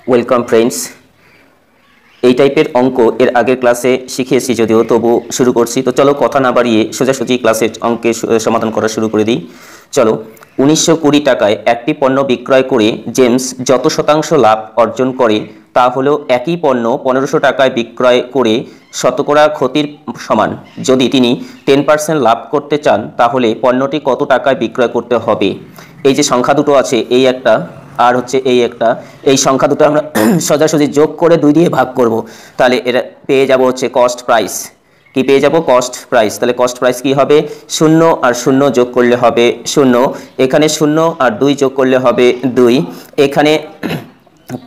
Welcome friends. এই টাইপের অঙ্ক এর আগের ক্লাসে শিখিয়েছি, যদিও তবু শুরু করছি। তো চলো কথা না বাড়িয়ে সোজাসুজি ক্লাসের অঙ্কের সমাধান করা শুরু করে দিই। চলো, 1920 টাকায় একটি পণ্য বিক্রয় করে জেমস যত শতাংশ লাভ অর্জন করে তা হলো একই পণ্য 1500 টাকায় বিক্রয় করে শতকরা ক্ষতির সমান। যদি তিনি 10% লাভ করতে চান তাহলে পণ্যটি কত টাকায় বিক্রয় করতে হবে। এই যে সংখ্যা দুটো আছে, এই একটা আর হচ্ছে এই একটা, এই সংখ্যা দুটো আমরা সোজাসুজি যোগ করে 2 দিয়ে ভাগ করব, তাহলে এটা পেয়ে যাব হচ্ছে কস্ট প্রাইস। কি পেয়ে যাব? Cost price. তাহলে কস্ট প্রাইস কি হবে? 0 আর 0 যোগ করলে হবে 0, এখানে 0 আর 2 যোগ করলে হবে 2, এখানে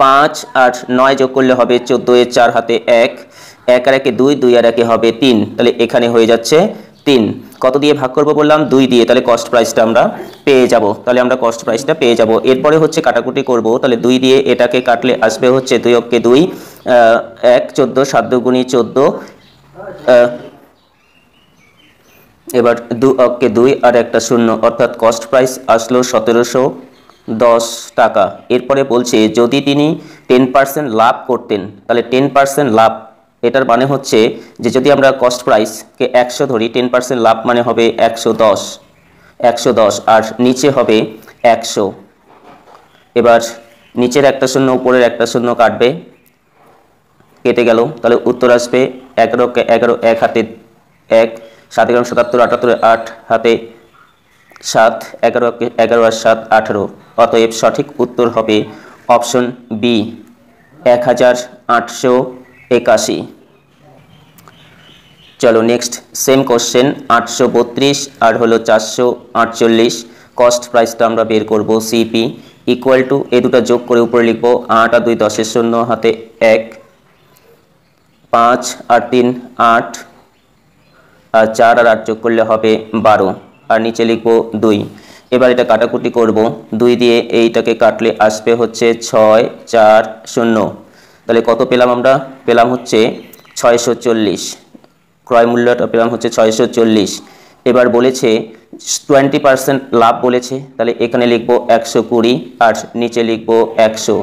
5 আর 9 যোগ করলে হবে 14, এর 4 হাতে 1, 1 আর 1 2, 2 আর 1 হবে 3, তাহলে এখানে হয়ে যাচ্ছে 3। কত দিয়ে ভাগ করব বললাম? 2 দিয়ে। তাহলে কস্ট প্রাইসটা আমরা পেয়ে যাব। তাহলে আমরা কস্ট প্রাইসটা পেয়ে যাব। এরপরে হচ্ছে কাটাকুটি করব। তাহলে 2 দিয়ে এটাকে কাটলে আসবে হচ্ছে 2 অক্ষে 2, 1 14, 7 দুগুণী 14, এবার 2 অক্ষে 2 আর একটা 0, অর্থাৎ কস্ট প্রাইস আসলো 1710 টাকা। এরপরে বলছে যদি তিনি 10% লাভ করতেন, তাহলে 10% লাভ, এটার মানে হচ্ছে যে যদি আমরা কস্ট প্রাইসকে 100 ধরি, 10% লাভ মানে হবে 110 আর নিচে হবে 100। এবার নিচের একটা 0 উপরের একটা 0 কাটবে, কেটে গেল। তাহলে উত্তর আসবে 11 কে 11, 1 হাতে 1, 7 11 77, 78 8 হাতে 7, 11 কে 11 আর 7 18। অতএব সঠিক উত্তর হবে অপশন বি, 1881। চলো নেক্সট সেম কোশ্চেন, 832 আর হলো 448। কস্ট প্রাইসটা আমরা বের করব। সিপি ইকুয়াল টু, এই দুটো যোগ করে উপরে লিখব 8 আর 2 10 এর 0 হাতে 1, 5 আর 3 8, আর 4 আর 8 যোগ করলে হবে 12, আর নিচে লিখব 2। এবার এটা কাটাকুটি করব। 2 দিয়ে এইটাকে কাটলে আসবে হচ্ছে 6 4 0। তাহলে কত পেলাম আমরা? পেলাম হচ্ছে 640। ক্রয় মূল্যটা পেলাম হচ্ছে 640। এবার বলেছে 20% লাভ বলেছে, তাহলে এখানে লিখব 120 আর নিচে লিখব 100।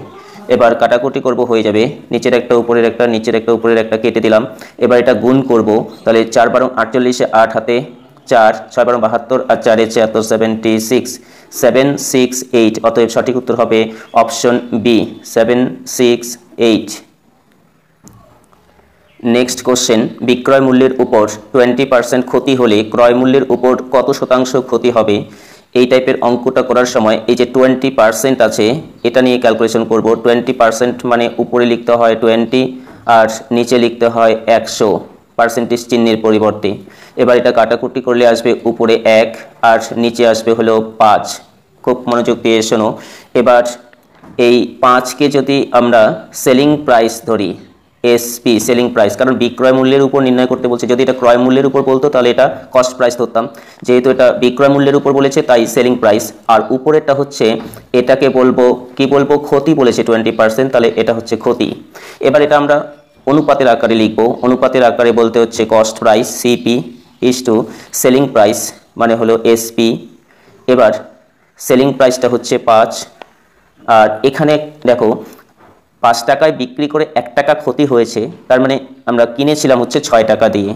এবার কাটাকুটি করব, হয়ে যাবে নিচের একটা উপরের একটা, নিচের একটা উপরের একটা কেটে দিলাম। এবার এটা গুণ করব। তাহলে 4 12 48, 8 হাতে 4, 6 12 72 আর 4 76, 76 768। অতএব সঠিক উত্তর হবে অপশন বি, 768। নেক্সট কোশ্চেন, বিক্রয় মূল্যের উপর 20% ক্ষতি হলে ক্রয় মূল্যের উপর কত শতাংশ ক্ষতি হবে। এই টাইপের অঙ্কটা করার সময় এই যে 20% আছে, এটা নিয়ে ক্যালকুলেশন করব। 20% মানে উপরে লিখতে হয় 20 আর নিচে লিখতে হয় 100 পার্সেন্টেজ চিহ্নের পরিবর্তে। এবার এটা কাটাকুটি করলে আসবে উপরে 1 আর নিচে আসবে হলো 5। খুব মনোযোগ দিয়ে শোনো। এবার এই 5কে যদি আমরা সেলিং প্রাইস ধরি, এসপি সেলিং প্রাইস, কারণ বিক্রয় মূল্যের উপর নির্ণয় করতে বলছে। যদি এটা ক্রয় মূল্যের উপর বলতো তাহলে এটা কস্ট প্রাইস ধরতাম, যেহেতু এটা বিক্রয় মূল্যের উপর বলেছে তাই সেলিং প্রাইস। আর উপরেরটা হচ্ছে, এটাকে বলবো কি বলবো? ক্ষতি বলেছে 20%, তাহলে এটা হচ্ছে ক্ষতি। এবার এটা আমরা অনুপাতের আকারে লিখবো। অনুপাতের আকারে বলতে হচ্ছে cost price CP is to selling price মানে হলো এসপি। এবার সেলিং প্রাইসটা হচ্ছে 5, আর এখানে দেখো 5 টাকায় বিক্রি করে 1 টাকা ক্ষতি হয়েছে, তার মানে আমরা কিনেছিলাম হচ্ছে 6 টাকা দিয়ে।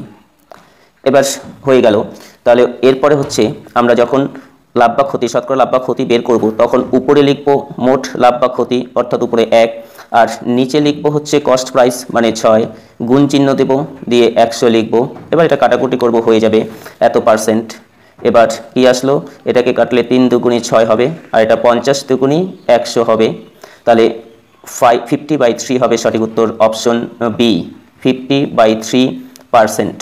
এবার হয়ে গেল। তাহলে এরপরে হচ্ছে আমরা যখন লাভ বা ক্ষতি, শতকরা লাভ বা ক্ষতি বের করব, তখন উপরে লিখব মোট লাভ বা ক্ষতি, অর্থাৎ উপরে 1, আর নিচে লিখব হচ্ছে কস্ট প্রাইস মানে 6, গুণ চিহ্ন দেব, দিয়ে 100 লিখব। এবার এটা কাটাকুটি করব, হয়ে যাবে এত পার্সেন্ট। এবার কি আসলো? এটাকে কাটলে 3 দুগুণী 6 হবে, আর এটা 50 দুগুণী 100 হবে। তাহলে 50/3 হবে সঠিক উত্তর, অপশন বি, 50/3%।